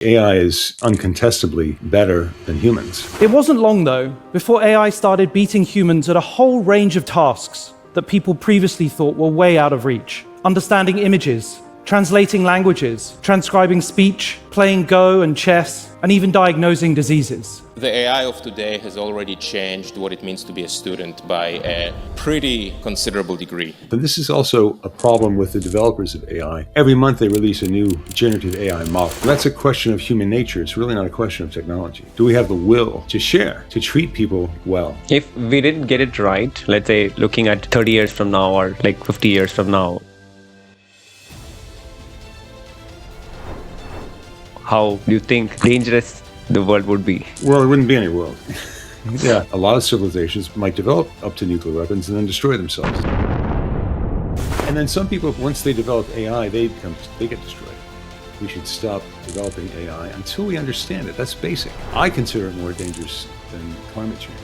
AI is uncontestably better than humans. It wasn't long, though, before AI started beating humans at a whole range of tasks that people previously thought were way out of reach. Understanding images, translating languages, transcribing speech, playing Go and chess, and even diagnosing diseases. The AI of today has already changed what it means to be a student by a pretty considerable degree. But this is also a problem with the developers of AI. Every month they release a new generative AI model. That's a question of human nature. It's really not a question of technology. Do we have the will to share, to treat people well? If we didn't get it right, let's say looking at 30 years from now or like 50 years from now, how do you think dangerous the world would be? Well, there wouldn't be any world. Yeah, a lot of civilizations might develop up to nuclear weapons and then destroy themselves. And then some people, once they develop AI, they get destroyed. We should stop developing AI until we understand it. That's basic. I consider it more dangerous than climate change.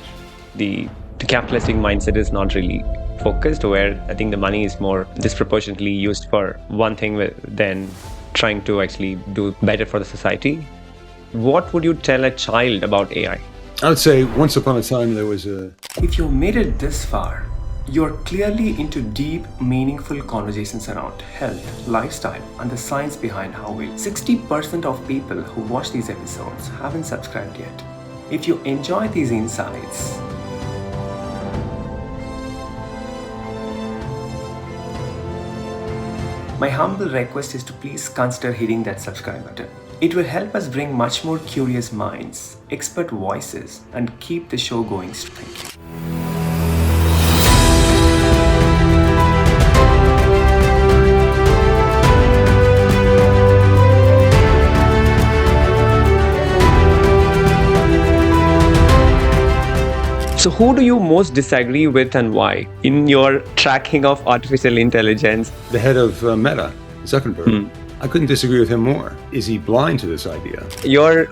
The capitalistic mindset is not really focused, where I think the money is more disproportionately used for one thing than trying to actually do better for the society. What would you tell a child about AI? I would say once upon a time there was a... If you made it this far, you're clearly into deep, meaningful conversations around health, lifestyle, and the science behind how we... 60% of people who watch these episodes haven't subscribed yet. If you enjoy these insights, my humble request is to please consider hitting that subscribe button. It will help us bring much more curious minds, expert voices, and keep the show going strong. Thank you. So who do you most disagree with and why in your tracking of artificial intelligence? The head of Meta, Zuckerberg. I couldn't disagree with him more. Is he blind to this idea? You're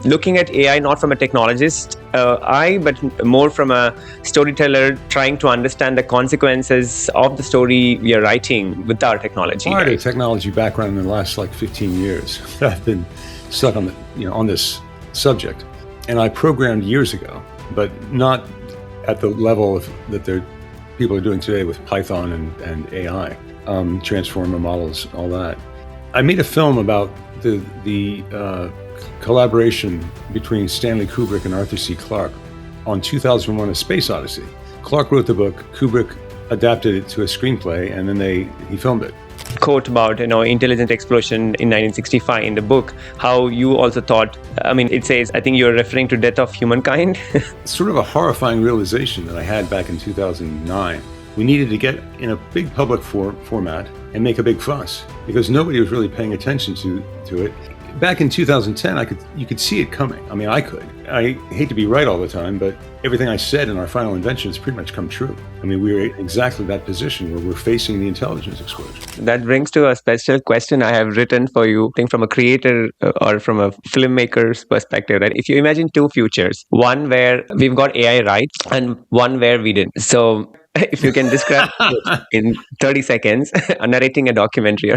looking at AI not from a technologist eye, but more from a storyteller trying to understand the consequences of the story we are writing with our technology. I had a technology background in the last 15 years. I've been stuck on on this subject, and I programmed years ago, but not at the level that people are doing today with Python and AI, transformer models, all that. I made a film about the collaboration between Stanley Kubrick and Arthur C. Clarke on 2001: A Space Odyssey. Clarke wrote the book, Kubrick adapted it to a screenplay, and then he filmed it. Quote about intelligent explosion in 1965 in the book, how you also thought, it says, I think you're referring to Death of Humankind. It's sort of a horrifying realization that I had back in 2009. We needed to get in a big public format and make a big fuss because nobody was really paying attention to it. Back in 2010, you could see it coming. I could. I hate to be right all the time, but everything I said in our final invention has pretty much come true. We were in exactly that position where we're facing the intelligence explosion. That brings to a special question I have written for you, I think from a creator or from a filmmaker's perspective, that if you imagine two futures, one where we've got AI right and one where we didn't. So if you can describe in 30 seconds, narrating a documentary.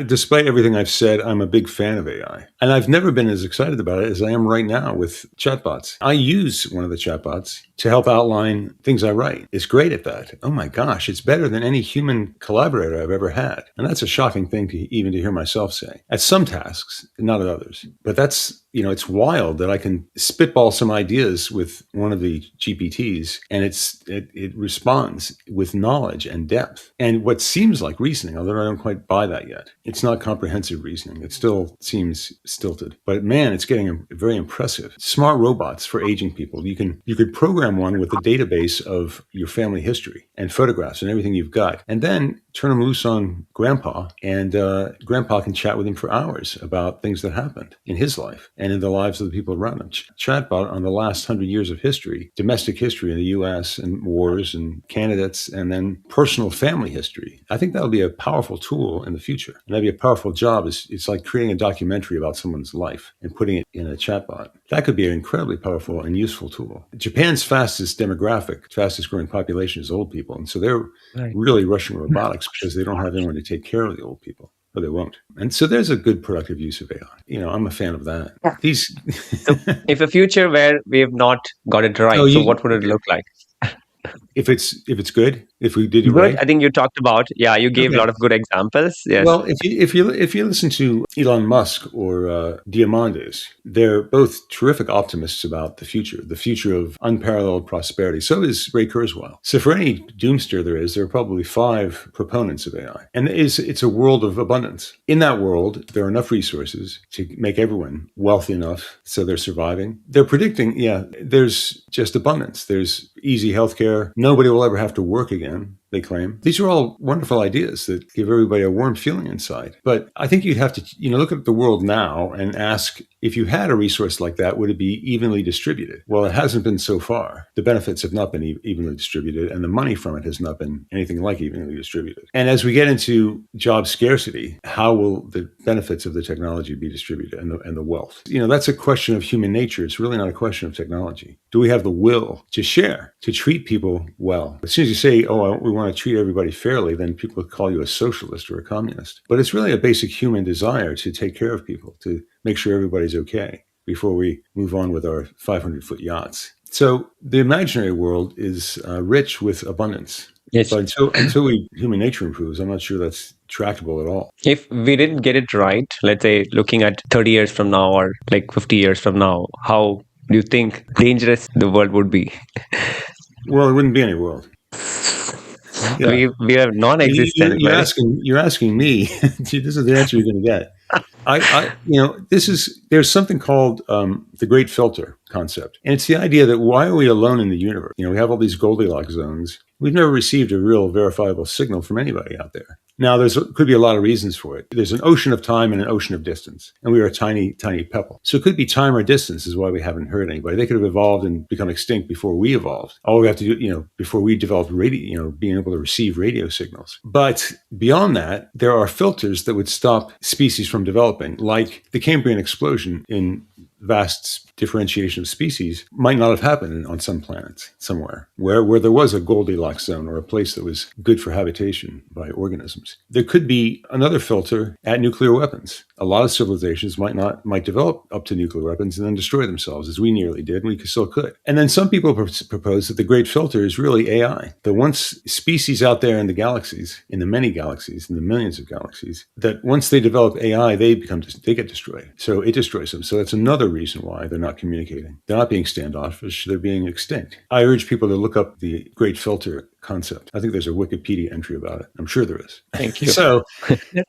Despite everything I've said, I'm a big fan of AI. And I've never been as excited about it as I am right now with chatbots. I use one of the chatbots to help outline things I write. It's great at that. Oh my gosh, it's better than any human collaborator I've ever had. And that's a shocking thing to hear myself say. At some tasks, not at others. But that's, it's wild that I can spitball some ideas with one of the GPTs and it responds with knowledge and depth. And what seems like reasoning, although I don't quite buy that yet. It's not comprehensive reasoning. It still seems stilted. But man, it's getting very impressive. Smart robots for aging people. You could program one with a database of your family history and photographs and everything you've got. And then turn them loose on grandpa, and grandpa can chat with him for hours about things that happened in his life and in the lives of the people around him. Chatbot on the last 100 years of history, domestic history in the US and wars and candidates, and then personal family history. I think that'll be a powerful tool in the future. And that'd be a powerful job. It's like creating a documentary about someone's life and putting it in a chatbot. That could be an incredibly powerful and useful tool. Japan's fastest growing population is old people. And so they're really rushing robotics because they don't have anyone to take care of the old people. or they won't. And so there's a good productive use of AI. I'm a fan of that. Yeah. These. So if a future where we have not got it right, so what would it look like? If it's good, if we did it Good. right. I think you talked about, you gave a lot of good examples. Yes. Well, if you listen to Elon Musk or Diamandis, they're both terrific optimists about the future of unparalleled prosperity. So is Ray Kurzweil. So for any doomster there are probably 5 proponents of AI, and it's a world of abundance. In that world, there are enough resources to make everyone wealthy enough so they're surviving. They're predicting, there's just abundance. There's easy healthcare. Nobody will ever have to work again, they claim. These are all wonderful ideas that give everybody a warm feeling inside. But I think you'd have to, look at the world now and ask, if you had a resource like that, would it be evenly distributed? Well, it hasn't been so far. The benefits have not been evenly distributed, and the money from it has not been anything like evenly distributed. And as we get into job scarcity, how will the benefits of the technology be distributed and the wealth? That's a question of human nature. It's really not a question of technology. Do we have the will to share, to treat people well? As soon as you say, we want to treat everybody fairly, then people call you a socialist or a communist. But it's really a basic human desire to take care of people, to make sure everybody's okay before we move on with our 500-foot yachts. So the imaginary world is rich with abundance. Yes. But until human nature improves, I'm not sure that's tractable at all. If we didn't get it right, let's say looking at 30 years from now or like 50 years from now, how do you think dangerous the world would be? Well, it wouldn't be any world. Yeah. We are non-existent. You're asking me. This is the answer you're going to get. There's something called the great filter concept. And it's the idea that why are we alone in the universe? We have all these Goldilocks zones. We've never received a real verifiable signal from anybody out there. Now, could be a lot of reasons for it. There's an ocean of time and an ocean of distance, and we are a tiny, tiny pebble. So it could be time or distance is why we haven't heard anybody. They could have evolved and become extinct before we evolved. All we have to do, before we developed radio, being able to receive radio signals. But beyond that, there are filters that would stop species from developing, like the Cambrian explosion in vast differentiation of species might not have happened on some planets somewhere where there was a Goldilocks zone or a place that was good for habitation by organisms. There could be another filter at nuclear weapons. A lot of civilizations might develop up to nuclear weapons and then destroy themselves, as we nearly did, and we still could. And then some people propose that the great filter is really AI. That once species out there in the galaxies, in the many galaxies, in the millions of galaxies, that once they develop AI, they get destroyed. So it destroys them. So that's another reason why they're not communicating. They're not being standoffish, they're being extinct. I urge people to look up the great filter concept. I think there's a Wikipedia entry about it. I'm sure there is. Thank you. So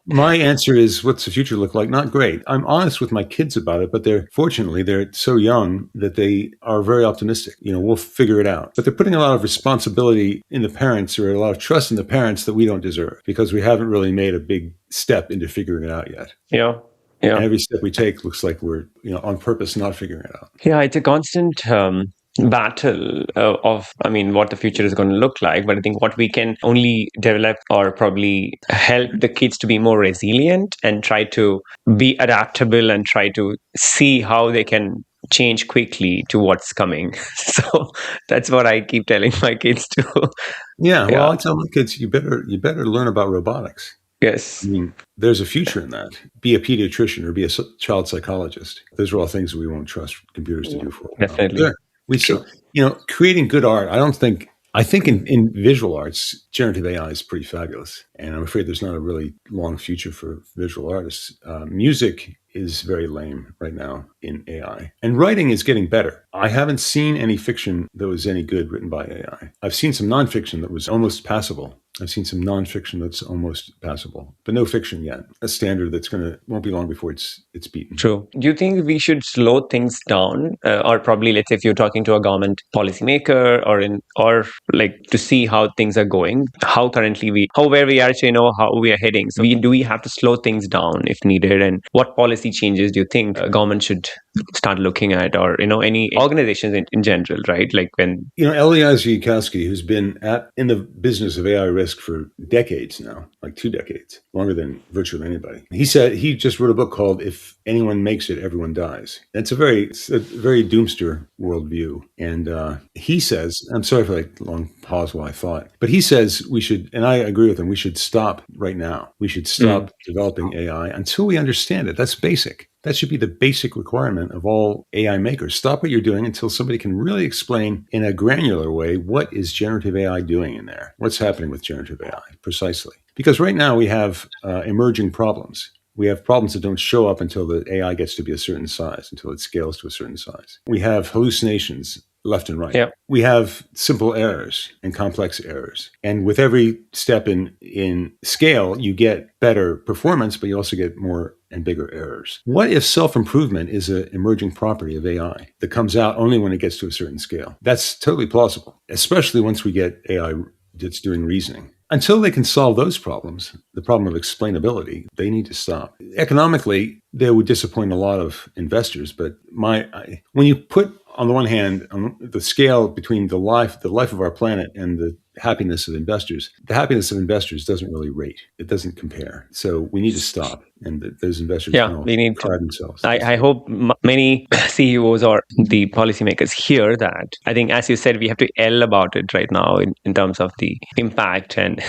my answer is, what's the future look like? Not great. I'm honest with my kids about it, but fortunately they're so young that they are very optimistic. We'll figure it out. But they're putting a lot of responsibility in the parents, or a lot of trust in the parents that we don't deserve, because we haven't really made a big step into figuring it out yet. Yeah. And every step we take looks like we're, on purpose not figuring it out. Yeah, it's a constant battle of what the future is going to look like. But I think what we can only develop or probably help the kids to be more resilient and try to be adaptable and try to see how they can change quickly to what's coming. So that's what I keep telling my kids to. Well, I tell my kids, you better learn about robotics. Yes. There's a future in that. Be a pediatrician or be a child psychologist. Those are all things that we won't trust computers to do for. Definitely. Creating good art, I think in visual arts, generative AI is pretty fabulous. And I'm afraid there's not a really long future for visual artists. Music is very lame right now in AI. And writing is getting better. I haven't seen any fiction that was any good written by AI. I've seen some nonfiction that was almost passable. I've seen some nonfiction that's almost passable, but no fiction yet. A standard that's won't be long before it's beaten. True. Do you think we should slow things down, or probably, let's say, if you're talking to a government policymaker or to see how things are going, where we are, how we are heading? So do we have to slow things down if needed, and what policy changes do you think government should start looking at, or any organizations in general, right? Like when Eliezer Yudkowsky, who's been in the business of AI risk risk for decades now, like 2 decades, longer than virtually anybody. He said he just wrote a book called "If Anyone Makes It, Everyone Dies." It's a very doomster worldview, and he says, I'm sorry for that long pause while I thought, but he says we should, and I agree with him, we should stop right now. We should stop developing AI until we understand it. That's basic. That should be the basic requirement of all AI makers. Stop what you're doing until somebody can really explain in a granular way what is generative AI doing in there, what's happening with generative AI precisely. Because right now we have emerging problems. We have problems that don't show up until the AI gets to be a certain size, until it scales to a certain size. We have hallucinations left and right. Yep. We have simple errors and complex errors. And with every step in scale, you get better performance, but you also get more and bigger errors. What if self-improvement is an emerging property of AI that comes out only when it gets to a certain scale? That's totally plausible, especially once we get AI that's doing reasoning. Until they can solve those problems, the problem of explainability, they need to stop. Economically, they would disappoint a lot of investors, but when you put on the one hand, on the scale between the life of our planet and the happiness of investors, the happiness of investors doesn't really rate. It doesn't compare. So we need to stop, and those investors we need to pride themselves. I hope many CEOs or the policymakers hear that. I think, as you said, we have to yell about it right now in terms of the impact and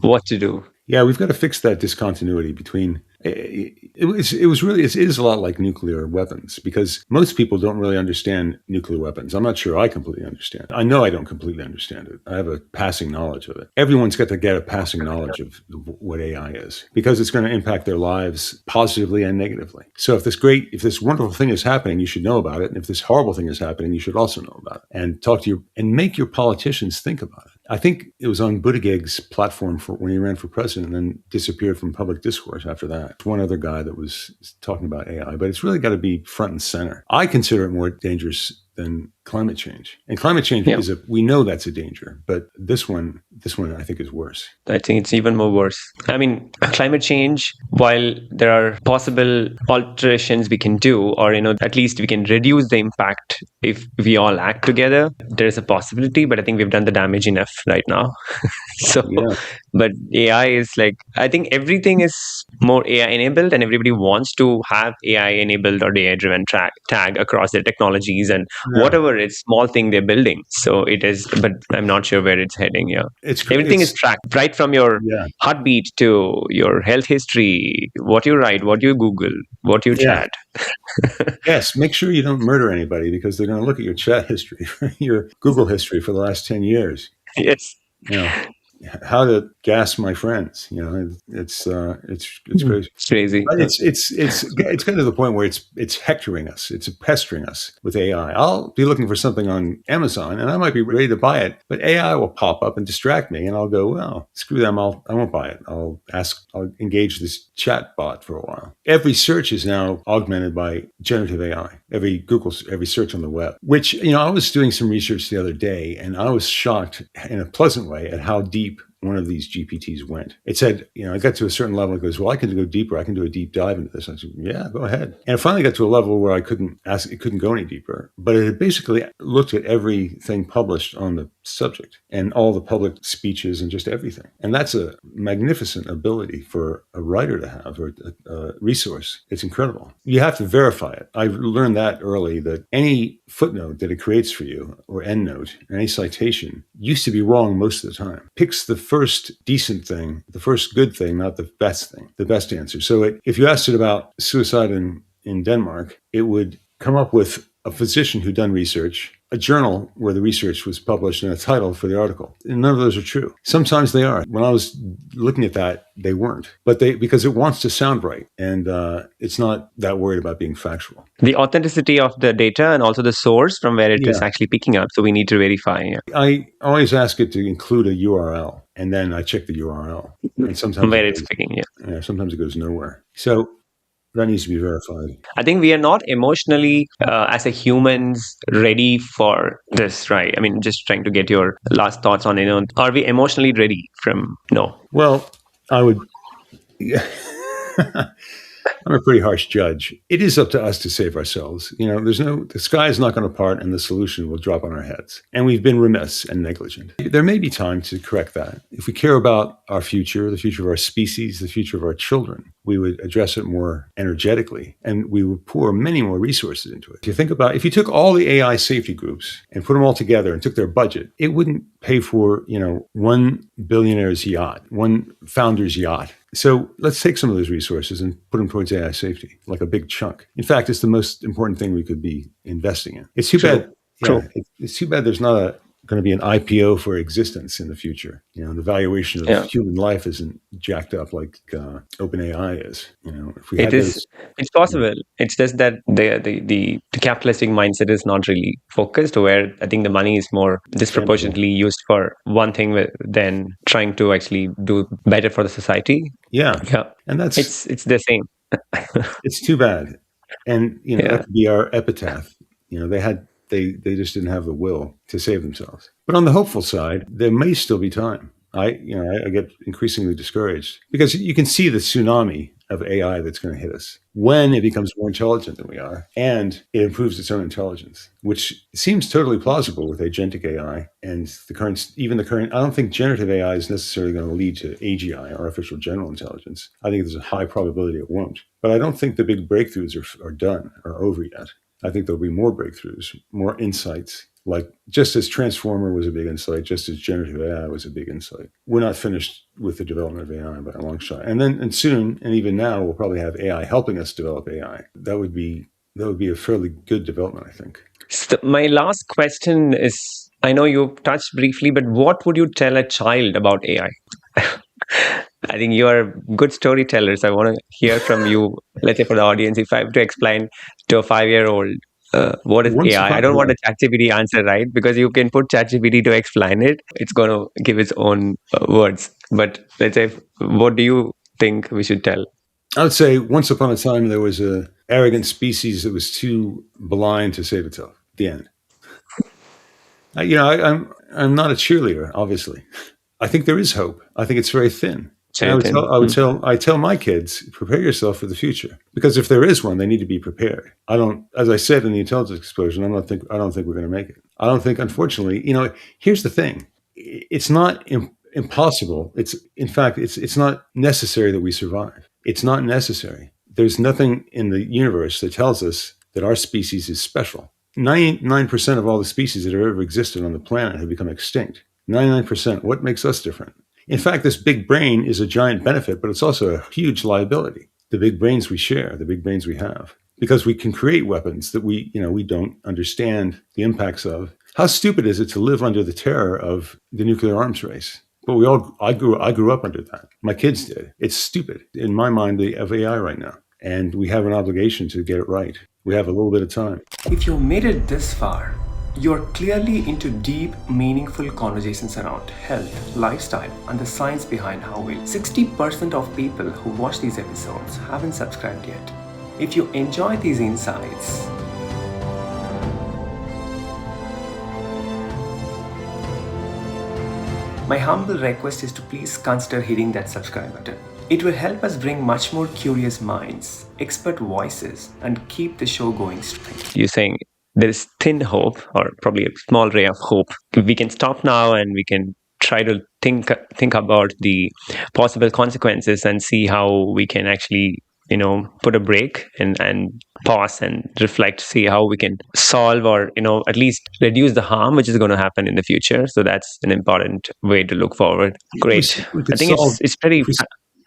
what to do. Yeah, we've got to fix that discontinuity between. It is a lot like nuclear weapons, because most people don't really understand nuclear weapons. I'm not sure I completely understand. I know I don't completely understand it. I have a passing knowledge of it. Everyone's got to get a passing knowledge of what AI is, because it's going to impact their lives positively and negatively. So if this wonderful thing is happening, you should know about it. And if this horrible thing is happening, you should also know about it, and make your politicians think about it. I think it was on Buttigieg's platform when he ran for president and then disappeared from public discourse after that. One other guy that was talking about AI, but it's really got to be front and center. I consider it more dangerous than climate change. And climate change we know that's a danger, but this one I think is worse. I think it's even more worse. I mean, climate change, while there are possible alterations we can do, or at least we can reduce the impact if we all act together, there's a possibility, but I think we've done the damage enough right now. But AI is I think everything is more AI enabled, and everybody wants to have AI enabled or AI driven tag across their technologies and whatever it's small thing they're building. So it is, but I'm not sure where it's heading. Everything is tracked, right from your heartbeat to your health history, what you write, what you Google, what you chat. Yes, make sure you don't murder anybody, because they're going to look at your chat history, your Google history for the last 10 years. Yes. How to gas my friends. It's crazy. It's crazy. But it's kind of the point where it's hectoring us. It's pestering us with AI. I'll be looking for something on Amazon, and I might be ready to buy it, but AI will pop up and distract me, and I'll go, well, screw them. I won't buy it. I'll engage this chat bot for a while. Every search is now augmented by generative AI. Every search on the web. Which I was doing some research the other day, and I was shocked in a pleasant way at how deep one of these GPTs went. It said, I got to a certain level. It goes, well, I can go deeper. I can do a deep dive into this. I said, yeah, go ahead. And it finally got to a level where it couldn't go any deeper. But it had basically looked at everything published on the subject and all the public speeches and just everything. And that's a magnificent ability for a writer to have, or a resource. It's incredible. You have to verify it. I learned that early, that any footnote that it creates for you, or endnote, or any citation, used to be wrong most of the time. Picks the first decent thing, the first good thing, not the best thing, the best answer. So if you asked it about suicide in Denmark, it would come up with a physician who'd done research, a journal where the research was published, and a title for the article. And none of those are true. Sometimes they are. When I was looking at that, they weren't. But because it wants to sound right, and it's not that worried about being factual. The authenticity of the data and also the source from where it is actually picking up. So we need to verify. I always ask it to include a URL, and then I check the URL. And sometimes where it's picking, sometimes it goes nowhere. So that needs to be verified. I think we are not emotionally, as a humans, ready for this, right? I mean, just trying to get your last thoughts on, are we emotionally ready from no? Well, I would... I'm a pretty harsh judge. It is up to us to save ourselves. The sky is not going to part and the solution will drop on our heads. And we've been remiss and negligent. There may be time to correct that. If we care about our future, the future of our species, the future of our children, we would address it more energetically and we would pour many more resources into it. If you took all the AI safety groups and put them all together and took their budget, it wouldn't pay for, one billionaire's yacht, one founder's yacht. So let's take some of those resources and put them towards AI safety, like a big chunk. In fact, it's the most important thing we could be investing in. It's too bad. Yeah, it's too bad there's not going to be an IPO for existence in the future. The valuation of human life isn't jacked up like OpenAI is. If we had it's possible. It's just that the capitalistic mindset is not really focused, where I think the money is more disproportionately used for one thing than trying to actually do better for the society. Yeah. And it's the same. It's too bad. And that could be our epitaph. They just didn't have the will to save themselves. But on the hopeful side, there may still be time. I get increasingly discouraged because you can see the tsunami of AI that's going to hit us when it becomes more intelligent than we are and it improves its own intelligence, which seems totally plausible with agentic AI and the current. I don't think generative AI is necessarily going to lead to AGI, artificial general intelligence. I think there's a high probability it won't. But I don't think the big breakthroughs are done or over yet. I think there'll be more breakthroughs, more insights, like just as Transformer was a big insight, just as generative AI was a big insight. We're not finished with the development of AI by a long shot. And soon, and even now, we'll probably have AI helping us develop AI. That would be a fairly good development, I think. So my last question is, I know you touched briefly, but what would you tell a child about AI? I think you are good storytellers. I want to hear from you, let's say for the audience, if I have to explain to a 5-year-old what is AI. I don't want a ChatGPT answer, right? Because you can put ChatGPT to explain it. It's going to give its own words. But let's say, what do you think we should tell? I would say once upon a time, there was an arrogant species that was too blind to save itself. The end. I'm not a cheerleader, obviously. I think there is hope. I think it's very thin. I tell my kids, prepare yourself for the future, because if there is one, they need to be prepared. As I said in the intelligence explosion, I don't think we're going to make it. I don't think, unfortunately, here's the thing. It's not impossible. It's not necessary that we survive. It's not necessary. There's nothing in the universe that tells us that our species is special. 99% of all the species that have ever existed on the planet have become extinct. 99%. What makes us different? In fact, this big brain is a giant benefit, but it's also a huge liability. The big brains we share, the big brains we have, because we can create weapons that we don't understand the impacts of. How stupid is it to live under the terror of the nuclear arms race? But I grew up under that. My kids did. It's stupid. In my mind, they have AI right now, and we have an obligation to get it right. We have a little bit of time. If you made it this far, you're clearly into deep, meaningful conversations around health, lifestyle, and the science behind how we. 60% of people who watch these episodes haven't subscribed yet. If you enjoy these insights, my humble request is to please consider hitting that subscribe button. It will help us bring much more curious minds, expert voices, and keep the show going straight. You're saying there is thin hope, or probably a small ray of hope. We can stop now and we can try to think about the possible consequences and see how we can actually, put a break and pause and reflect, see how we can solve or, at least reduce the harm which is going to happen in the future. So that's an important way to look forward. Great. I think it's pretty...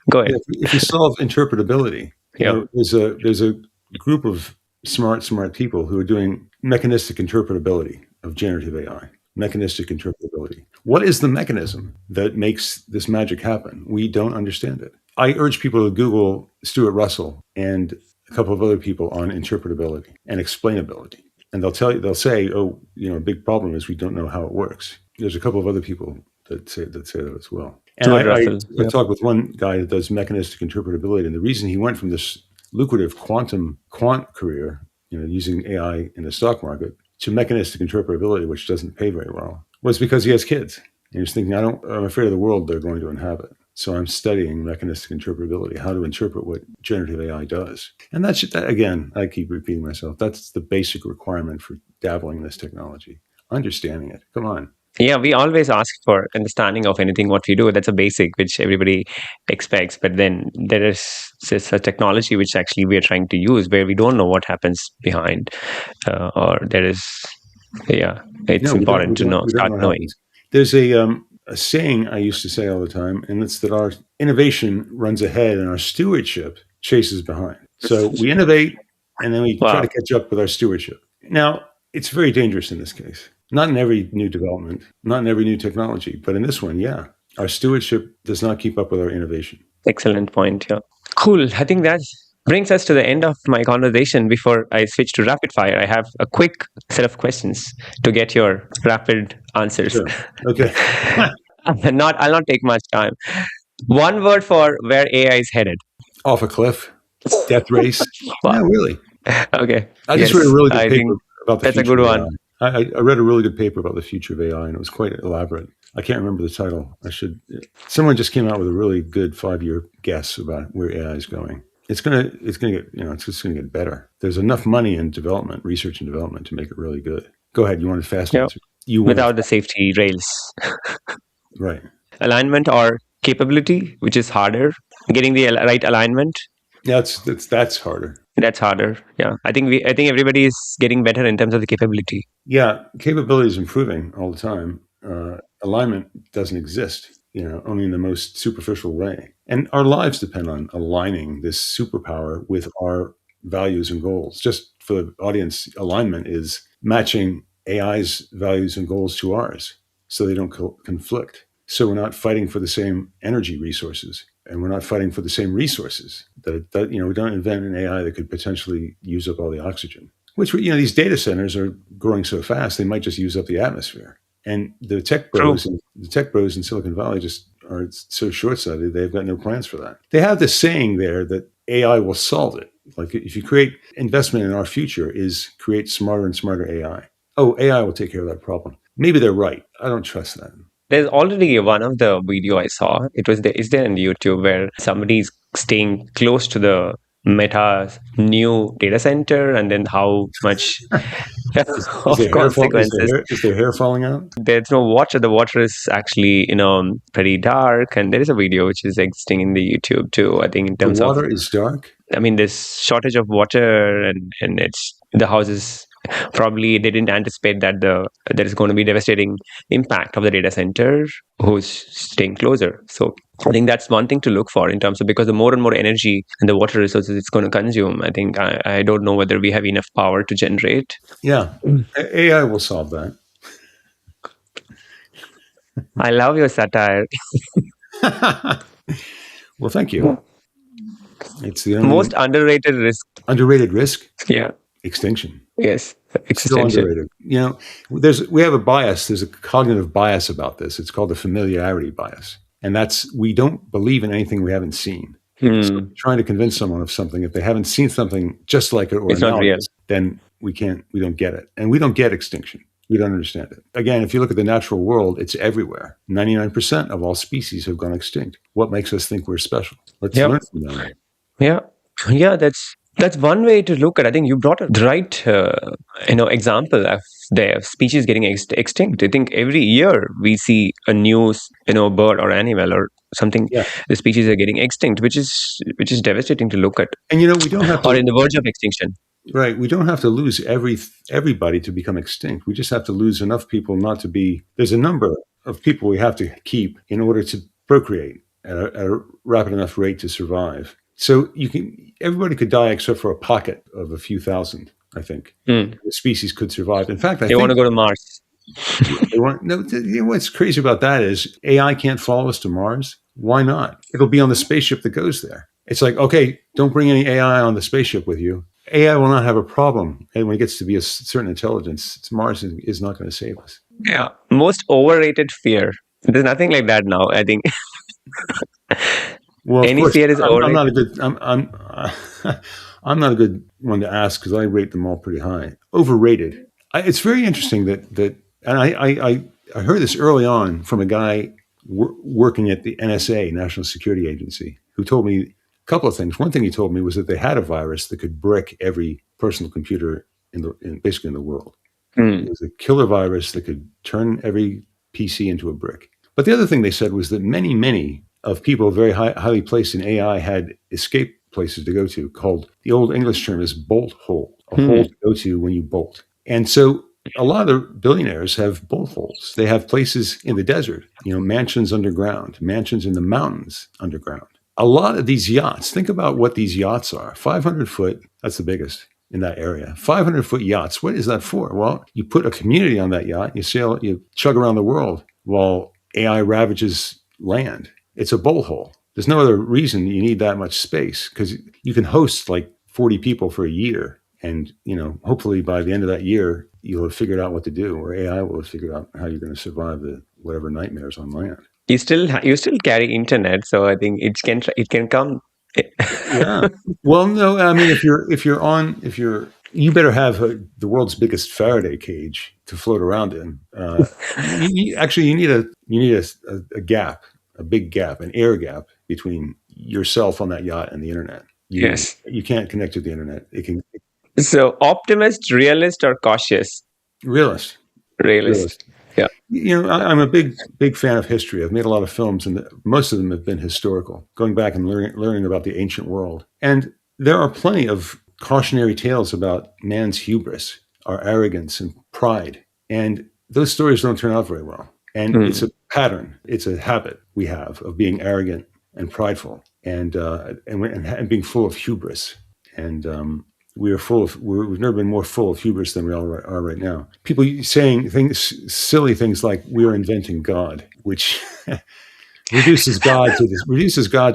Go ahead. If you solve interpretability, there's a group of smart people who are doing mechanistic interpretability of generative AI. Mechanistic interpretability. What is the mechanism that makes this magic happen? We don't understand it. I urge people to Google Stuart Russell and a couple of other people on interpretability and explainability. And they'll say, a big problem is we don't know how it works. There's a couple of other people that say that as well. And I talked with one guy that does mechanistic interpretability, and the reason he went from this lucrative quant career, using AI in the stock market, to mechanistic interpretability, which doesn't pay very well, was because he has kids. And he was thinking, I'm afraid of the world they're going to inhabit. So I'm studying mechanistic interpretability, how to interpret what generative AI does. And that's, again, I keep repeating myself, that's the basic requirement for dabbling in this technology. Understanding it. Come on. Yeah, we always ask for understanding of anything what we do. That's a basic which everybody expects. But then there is this a technology which actually we are trying to use where we don't know what happens behind, or there is, it's important to know, start knowing. There's a saying I used to say all the time, and it's that our innovation runs ahead and our stewardship chases behind. So we innovate, and then we try to catch up with our stewardship. Now, it's very dangerous in this case. Not in every new development, not in every new technology, but in this one, our stewardship does not keep up with our innovation. Excellent point. Yeah. Cool. I think that brings us to the end of my conversation. Before I switch to rapid fire, I have a quick set of questions to get your rapid answers. Sure. Okay. I'll not take much time. One word for where AI is headed. Off a cliff. Death race. Wow. Yeah, really. Okay. I just read a really good paper about the future. That's a good one. I read a really good paper about the future of AI, and it was quite elaborate. I can't remember the title. Someone just came out with a really good 5-year guess about where AI is going. It's gonna get, it's gonna get better. There's enough money in research and development to make it really good. Go ahead. You want a fast answer? Without the safety rails. Right. Alignment or capability, which is harder. Getting the right alignment. Yeah, that's harder. That's harder. Yeah, I think everybody is getting better in terms of the capability. Yeah, capability is improving all the time. Alignment doesn't exist, only in the most superficial way. And our lives depend on aligning this superpower with our values and goals. Just for the audience, alignment is matching AI's values and goals to ours, so they don't conflict. So we're not fighting for the same energy resources, and we're not fighting for the same resources. We don't invent an AI that could potentially use up all the oxygen. Which, these data centers are growing so fast, they might just use up the atmosphere. And the tech bros in Silicon Valley just are so short-sighted, they've got no plans for that. They have this saying there that AI will solve it. Like, if you create investment in our future is create smarter and smarter AI. Oh, AI will take care of that problem. Maybe they're right. I don't trust that. There's already one of the video I saw. Is there in YouTube where somebody's staying close to the Meta's new data center, and then how much of consequences. Is their hair falling out? There's no water. The water is actually, pretty dark, and there is a video which is existing in the YouTube too. I think in terms of the water is dark. I mean, there's shortage of water, and the houses. Probably they didn't anticipate that there is going to be devastating impact of the data center who's staying closer. So I think that's one thing to look for in terms of, because the more and more energy and the water resources it's going to consume, I think I don't know whether we have enough power to generate. Yeah, AI will solve that. I love your satire. Well, thank you. It's the most underrated risk. Underrated risk? Yeah. Extinction. Yes, extinction. Still underrated. We have a bias. There's a cognitive bias about this. It's called the familiarity bias, and that's we don't believe in anything we haven't seen. So trying to convince someone of something, if they haven't seen something just like it or it's not real, then we don't get it, and we don't get extinction. We don't understand it. Again, if you look at the natural world, it's everywhere. 99% of all species have gone extinct. What makes us think we're special? Let's learn from them. Yeah, that's one way to look at it. I think you brought the right example of the species getting extinct. I think every year we see a new bird or animal or something. Yeah. The species are getting extinct, which is devastating to look at. And we don't have to, or in the verge of extinction. Right. We don't have to lose everybody to become extinct. We just have to lose enough people not to be. There's a number of people we have to keep in order to procreate at a rapid enough rate to survive. So everybody could die except for a pocket of a few thousand, I think. The species could survive. In fact, they want to go to Mars. What's crazy about that is AI can't follow us to Mars. Why not? It'll be on the spaceship that goes there. It's like, okay, don't bring any AI on the spaceship with you. AI will not have a problem. And when it gets to be a certain intelligence, Mars is not going to save us. Yeah. Most overrated fear. There's nothing like that now, I think. Well, any fear is overrated. I'm not a good one to ask because I rate them all pretty high. Overrated. It's very interesting that and I heard this early on from a guy working at the NSA, National Security Agency, who told me a couple of things. One thing he told me was that they had a virus that could brick every personal computer basically in the world. It was a killer virus that could turn every PC into a brick. But the other thing they said was that many of people very highly placed in AI had escape places to go to, called, the old English term is bolt hole, a hole to go to when you bolt. And so a lot of the billionaires have bolt holes. They have places in the desert, mansions underground, mansions in the mountains underground. A lot of these yachts, think about what these yachts are. 500 foot, that's the biggest in that area. 500-foot yachts, what is that for? Well, you put a community on that yacht, you sail, you chug around the world while AI ravages land. It's a bolt hole. There's no other reason you need that much space, because you can host like 40 people for a year. And, hopefully by the end of that year, you'll have figured out what to do, or AI will have figured out how you're going to survive the whatever nightmares on land. You still carry internet, so I think it can come. Yeah. Well, no, I mean, you better have the world's biggest Faraday cage to float around in. You need a gap, a big gap, an air gap between yourself on that yacht and the internet. Yes. You can't connect to the internet. So optimist, realist, or cautious? Realist. Yeah. I'm a big fan of history. I've made a lot of films, and most of them have been historical, going back and learning about the ancient world. And there are plenty of cautionary tales about man's hubris, our arrogance and pride. And those stories don't turn out very well. And it's a pattern. It's a habit we have of being arrogant and prideful and being full of hubris. And we've never been more full of hubris than we are right now. People saying silly things like we're inventing God, which reduces God to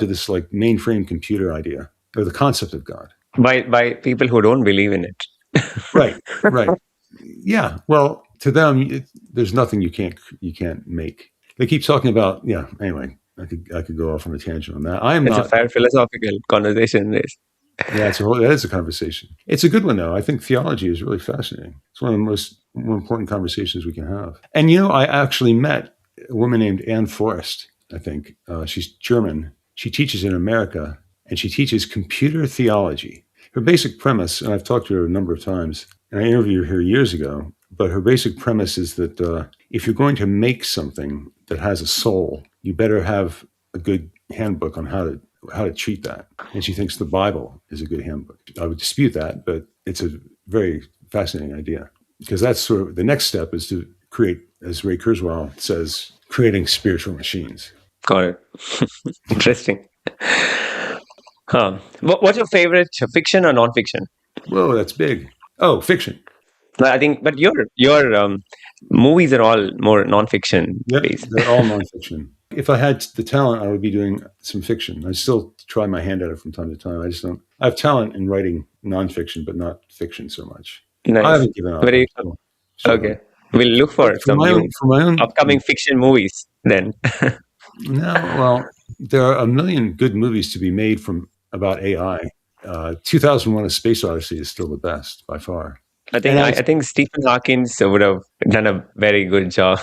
this like mainframe computer idea, or the concept of God. By people who don't believe in it. Right. Yeah. Well, to them, there's nothing you can't make. They keep talking about, anyway, I could go off on a tangent on that. It's a fair philosophical conversation, this. Yeah, that is a conversation. It's a good one, though. I think theology is really fascinating. It's one of the more important conversations we can have. And, I actually met a woman named Anne Forrest, I think. She's German. She teaches in America, and she teaches computer theology. Her basic premise, and I've talked to her a number of times, and I interviewed her years ago, but her basic premise is that if you're going to make something that has a soul, you better have a good handbook on how to treat that. And she thinks the Bible is a good handbook. I would dispute that, but it's a very fascinating idea, because that's sort of the next step is to create, as Ray Kurzweil says, creating spiritual machines. Got it. Interesting. What's your favorite, fiction or non-fiction? Whoa, that's big. Oh, fiction. I think, but your movies are all more non-fiction based. They're all non-fiction. If I had the talent, I would be doing some fiction. I still try my hand at it from time to time. I just don't. I have talent in writing non-fiction, but not fiction so much. Nice. I haven't given up. Okay. We'll look for my own upcoming fiction movies then. No, well, there are a million good movies to be made about AI. 2001: A Space Odyssey is still the best by far. I think Stephen Hawking would have done a very good job.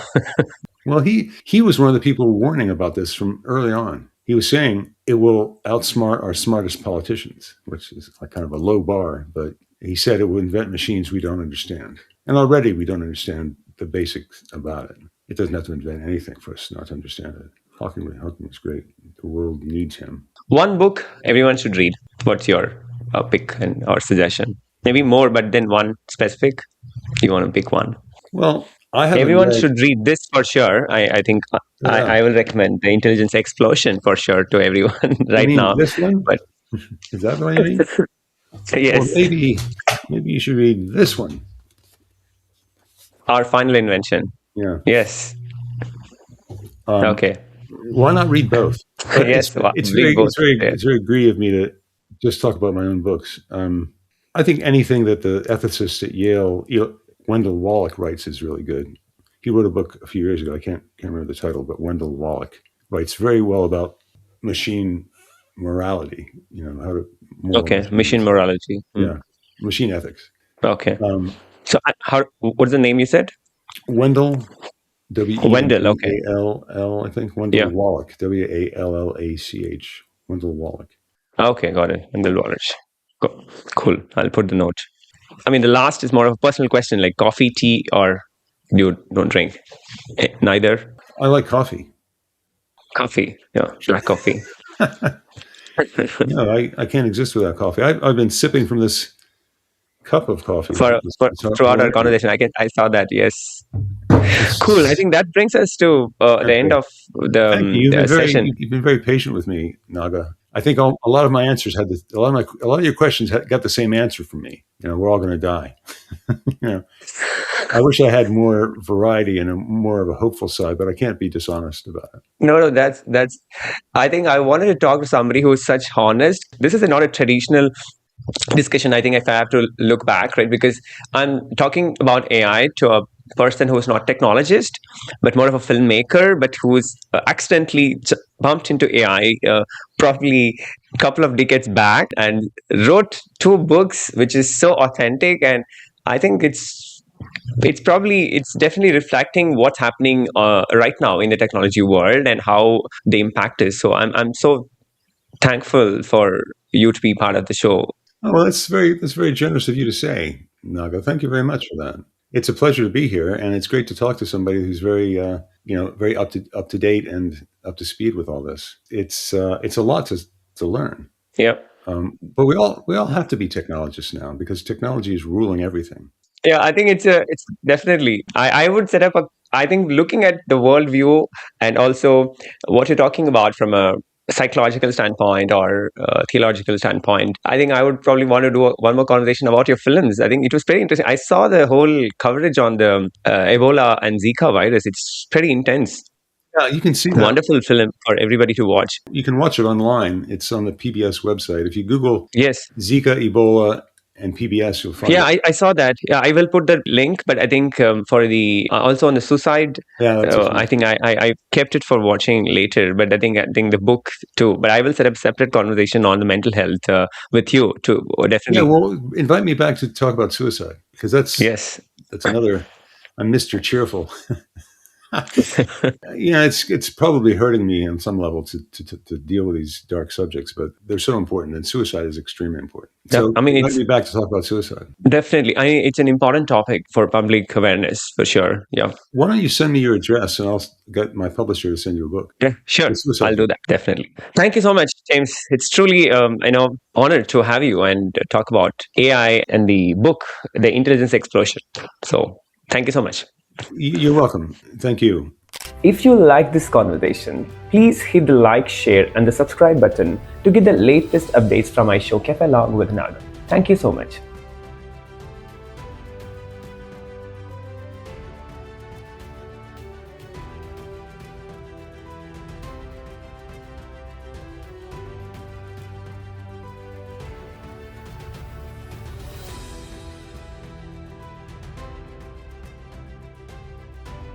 Well, he was one of the people warning about this from early on. He was saying it will outsmart our smartest politicians, which is like kind of a low bar, but he said it will invent machines we don't understand. And already we don't understand the basics about it. It doesn't have to invent anything for us not to understand it. Hawking is great. The world needs him. One book everyone should read. What's your pick or suggestion? Maybe more, but then one specific. You want to pick one? Well, everyone should read this for sure. I think I will recommend The Intelligence Explosion for sure to everyone right now. This one? But is that what you mean? Yes. Well, maybe you should read this one. Our Final Invention. Yeah. Yes. Okay. Why not read both? Yes. It's very greedy of me to just talk about my own books. I think anything that the ethicist at Yale, Wendell Wallach, writes is really good. He wrote a book a few years ago. I can't remember the title, but Wendell Wallach writes very well about machine morality. How to machine morality. Yeah, machine ethics. Okay. So, what's the name you said? Wendell Wendell, okay. Wendell, I think. Wendell Yeah. Wallach. Wallach. Wendell Wallach. Okay, got it. Wendell Wallach. Cool. I'll put the note. I mean, the last is more of a personal question, like coffee, tea, or you don't drink? Neither? I like coffee. Coffee. Yeah, black coffee. No, I can't exist without coffee. I've been sipping from this cup of coffee Throughout our conversation. I saw that. Yes. Cool. I think that brings us to the end of the session. You've been very patient with me, Naga. I think a lot of my answers had a lot of your questions got the same answer from me. We're all going to die. I wish I had more variety and more of a hopeful side, but I can't be dishonest about it. No, that's. I think I wanted to talk to somebody who is such honest. This is not a traditional discussion. I think if I have to look back, right, because I'm talking about AI to a person who's not technologist, but more of a filmmaker, but who's accidentally bumped into AI probably a couple of decades back and wrote 2 books, which is so authentic. And I think it's definitely reflecting what's happening right now in the technology world and how the impact is. So I'm so thankful for you to be part of the show. Oh, well, that's very generous of you to say, Naga. Thank you very much for that. It's a pleasure to be here, and it's great to talk to somebody who's very, very up to date and up to speed with all this. It's a lot to learn. Yeah. But we all have to be technologists now because technology is ruling everything. Yeah, I think it's definitely. I would set up I think looking at the worldview and also what you're talking about from a psychological standpoint or theological standpoint, I think I would probably want to do one more conversation about your films. I think it was pretty interesting. I saw the whole coverage on the Ebola and Zika virus. It's pretty intense. Yeah, you can see that. Wonderful film for everybody to watch. You can watch it online. It's on the PBS website. If you Google Zika, Ebola, and PBS, you'll find it. I saw that. Yeah, I will put the link, but I think for the also on the suicide, I think I kept it for watching later. But I think the book too. But I will set up a separate conversation on the mental health with you too. Definitely. Yeah, well, invite me back to talk about suicide because that's another. I'm Mr. Cheerful. It's probably hurting me on some level to deal with these dark subjects, but they're so important, and suicide is extremely important. So, invite me back to talk about suicide. Definitely, it's an important topic for public awareness for sure. Yeah. Why don't you send me your address, and I'll get my publisher to send you a book. Yeah, sure. I'll do that. Definitely. Thank you so much, James. It's truly honored to have you and talk about AI and the book, The Intelligence Explosion. So, thank you so much. You're welcome. Thank you. If you like this conversation, please hit the like, share, and the subscribe button to get the latest updates from my show Caffelogue with Naga. Thank you so much.